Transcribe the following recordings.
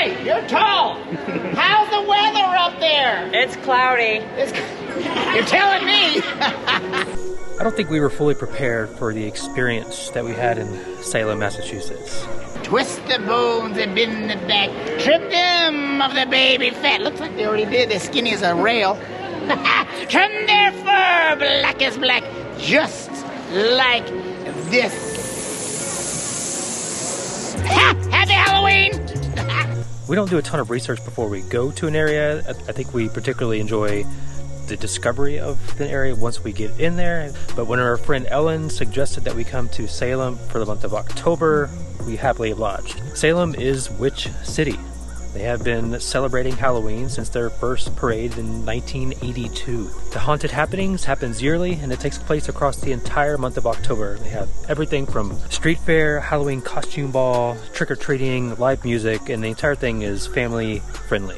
Hey, you're tall. How's the weather up there? It's cloudy. You're telling me. I don't think we were fully prepared for the experience that we had in Salem, Massachusetts. Twist the bones and bend the back. Trip them of the baby fat. Looks like they already did. They're skinny as a rail. Trim their fur black as black. Just like this. Happy Halloween! We don't do a ton of research before we go to an area. I think we particularly enjoy the discovery of the area once we get in there. But when our friend Ellen suggested that we come to Salem for the month of October, we happily obliged. Salem is Witch City. They have been celebrating Halloween since their first parade in 1982. The haunted happenings happens yearly, and it takes place across the entire month of October. They have everything from street fair, Halloween costume ball, trick-or-treating, live music, and the entire thing is family friendly.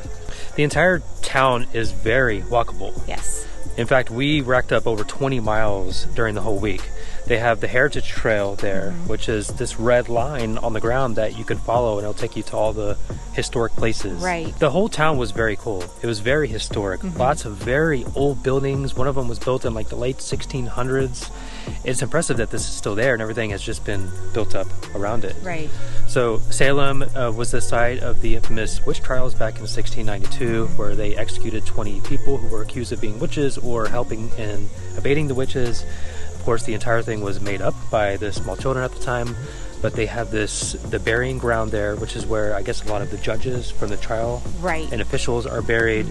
The entire town is very walkable. Yes. In fact, we racked up over 20 miles during the whole week. They have the Heritage Trail there, which is this red line on the ground that you can follow, and it'll take you to all the historic places. Right. The whole town was very cool. It was very historic. Lots of very old buildings. One of them was built in like the late 1600s. It's impressive that this is still there, and everything has just been built up around it. Right. So Salem was the site of the infamous witch trials back in 1692, where they executed 20 people who were accused of being witches or helping in abating the witches. Of course, the entire thing was made up by the small children at the time, but they have the burying ground there, which is where I guess a lot of the judges from the trial and officials are buried.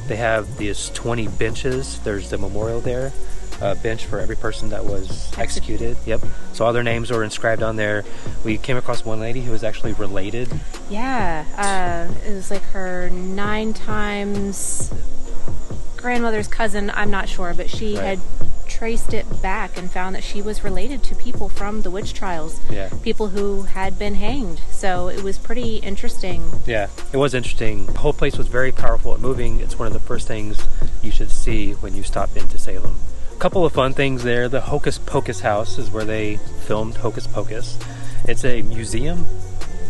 They have these 20 benches. There's the memorial there, a bench for every person that was executed. Yep. So all their names are inscribed on there. We came across one lady who was actually related. Yeah. It was like her 9 times grandmother's cousin. I'm not sure, but she had traced it back and found that she was related to people from the witch trials. Yeah. People who had been hanged. So it was pretty interesting. Yeah, it was interesting. The whole place was very powerful and moving. It's one of the first things you should see when you stop into Salem. A couple of fun things there. The Hocus Pocus house is where they filmed Hocus Pocus. It's a museum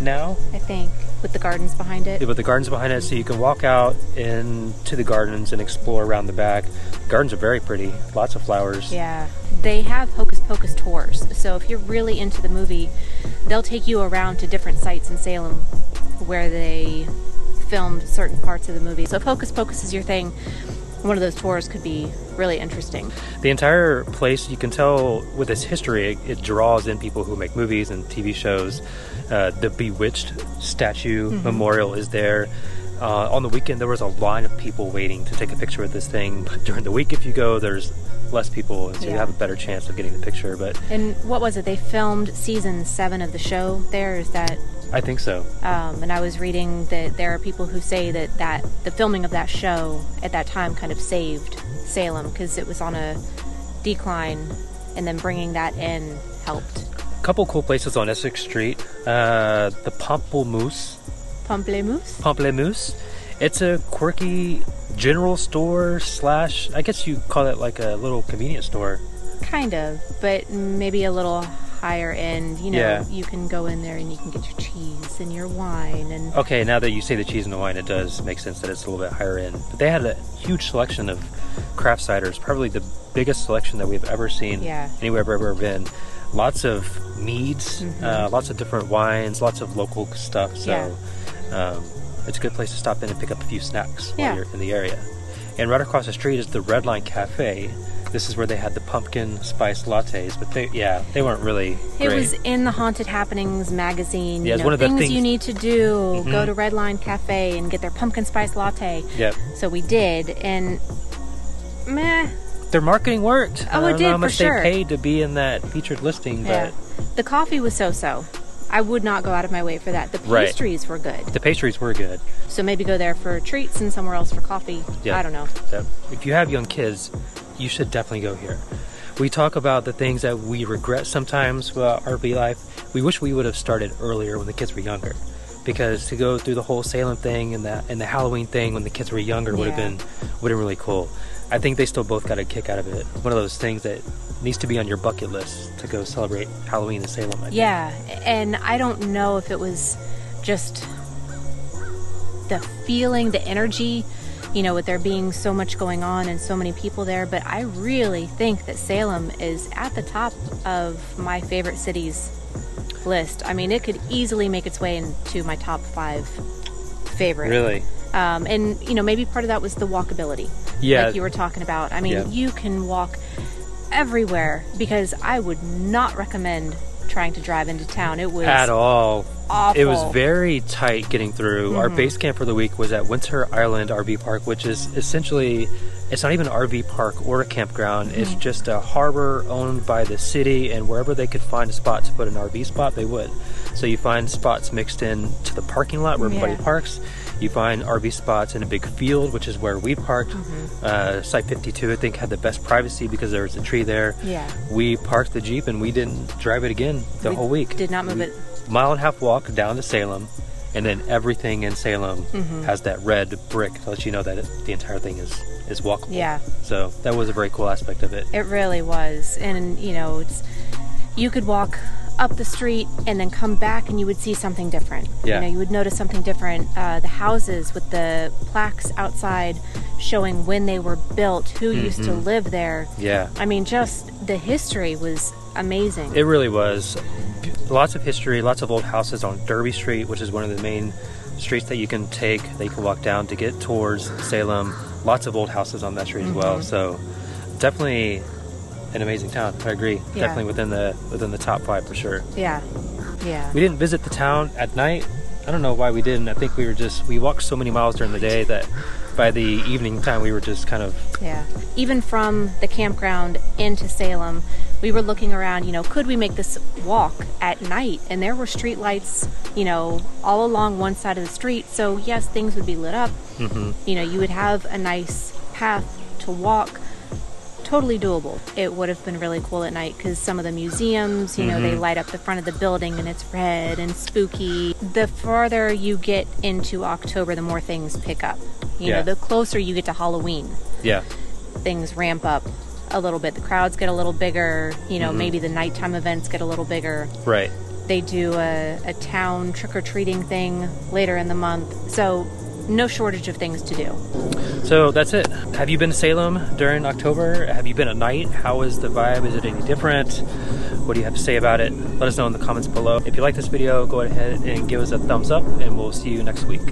now, I think, with the gardens behind it. With the gardens behind it, so you can walk out into the gardens and explore around the back. The gardens are very pretty, lots of flowers. Yeah. They have Hocus Pocus tours, so if you're really into the movie, they'll take you around to different sites in Salem where they filmed certain parts of the movie. So if Hocus Pocus is your thing, one of those tours could be really interesting. The entire place, you can tell with its history, it draws in people who make movies and TV shows. The Bewitched Statue memorial is there. On the weekend, there was a line of people waiting to take a picture with this thing. But during the week, if you go, there's less people, and so you have a better chance of getting the picture. But and what was it? They filmed season 7 of the show there? Is that... I think so. And I was reading that there are people who say that the filming of that show at that time kind of saved Salem because it was on a decline, and then bringing that in helped. A couple cool places on Essex Street. The Pamplemousse. Pamplemousse. It's a quirky general store / I guess you call it like a little convenience store. Kind of, but maybe a little higher end. You know, you can go in there and you can get your cheese and your wine. And okay, now that you say the cheese and the wine, it does make sense that it's a little bit higher end. But they had a huge selection of craft ciders, probably the biggest selection that we've ever seen anywhere I've ever been. Lots of meads, lots of different wines, lots of local stuff. So it's a good place to stop in and pick up a few snacks while you're in the area. And right across the street is the Red Line Cafe. This is where they had the pumpkin spice lattes, but they weren't really great. It was in the Haunted Happenings magazine. Yeah, it's one of the things you need to do. Go to Red Line Cafe and get their pumpkin spice latte. Yep. So we did, and meh. Their marketing worked. Oh, it did, for sure. I don't know how much they paid to be in that featured listing, but the coffee was so-so. I would not go out of my way for that. The pastries were good. The pastries were good. So maybe go there for treats and somewhere else for coffee. Yeah. I don't know. Yep. If you have young kids, you should definitely go here. We talk about the things that we regret sometimes about our RV life. We wish we would have started earlier when the kids were younger, because to go through the whole Salem thing and the Halloween thing when the kids were younger would have been really cool. I think they still both got a kick out of it. One of those things that needs to be on your bucket list to go celebrate Halloween in Salem. Yeah, and I don't know if it was just the feeling, the energy, you know, with there being so much going on and so many people there. But I really think that Salem is at the top of my favorite cities list. I mean, it could easily make its way into my top 5 favorite. Really? And, you know, maybe part of that was the walkability. Yeah. Like you were talking about. I mean, Yeah. you can walk everywhere, because I would not recommend trying to drive into town. It was At all. awful. It was very tight getting through. Our base camp for the week was at Winter Island RV Park, which is essentially, it's not even an RV park or a campground. It's just a harbor owned by the city, and wherever they could find a spot to put an RV spot, they would. So you find spots mixed in to the parking lot where everybody parks. You find RV spots in a big field, which is where we parked. Site 52, I think, had the best privacy because there was a tree there. Yeah. We parked the Jeep and we didn't drive it again the whole week. Did not move it. Mile and a half walk down to Salem, and then everything in Salem has that red brick to let you know that the entire thing is walkable. Yeah. So that was a very cool aspect of it. It really was. And, you know, you could walk up the street and then come back and you would see something different. Yeah. You know, you would notice something different. The houses with the plaques outside showing when they were built, who used to live there. Yeah. I mean, just the history was amazing. It really was. Lots of history, lots of old houses on Derby Street, which is one of the main streets that you can take, that you can walk down to get towards Salem. Lots of old houses on that street as well. So definitely an amazing town. I agree. Yeah. Definitely within the top 5 for sure. Yeah. Yeah. We didn't visit the town at night. I don't know why we didn't. I think we walked so many miles during the day that by the evening time we were just kind of... Yeah. Even from the campground into Salem, we were looking around, you know, could we make this walk at night? And there were street lights, you know, all along one side of the street. So yes, things would be lit up. You know, you would have a nice path to walk. Totally doable. It would have been really cool at night, because some of the museums, you know, they light up the front of the building and it's red and spooky. The farther you get into October, the more things pick up. You know, the closer you get to Halloween, things ramp up a little bit. The crowds get a little bigger. You know, maybe the nighttime events get a little bigger. Right. They do a town trick-or-treating thing later in the month. So no shortage of things to do. So that's it. Have you been to Salem during October? Have you been at night? How is the vibe? Is it any different? What do you have to say about it? Let us know in the comments below. If you like this video, go ahead and give us a thumbs up, and we'll see you next week.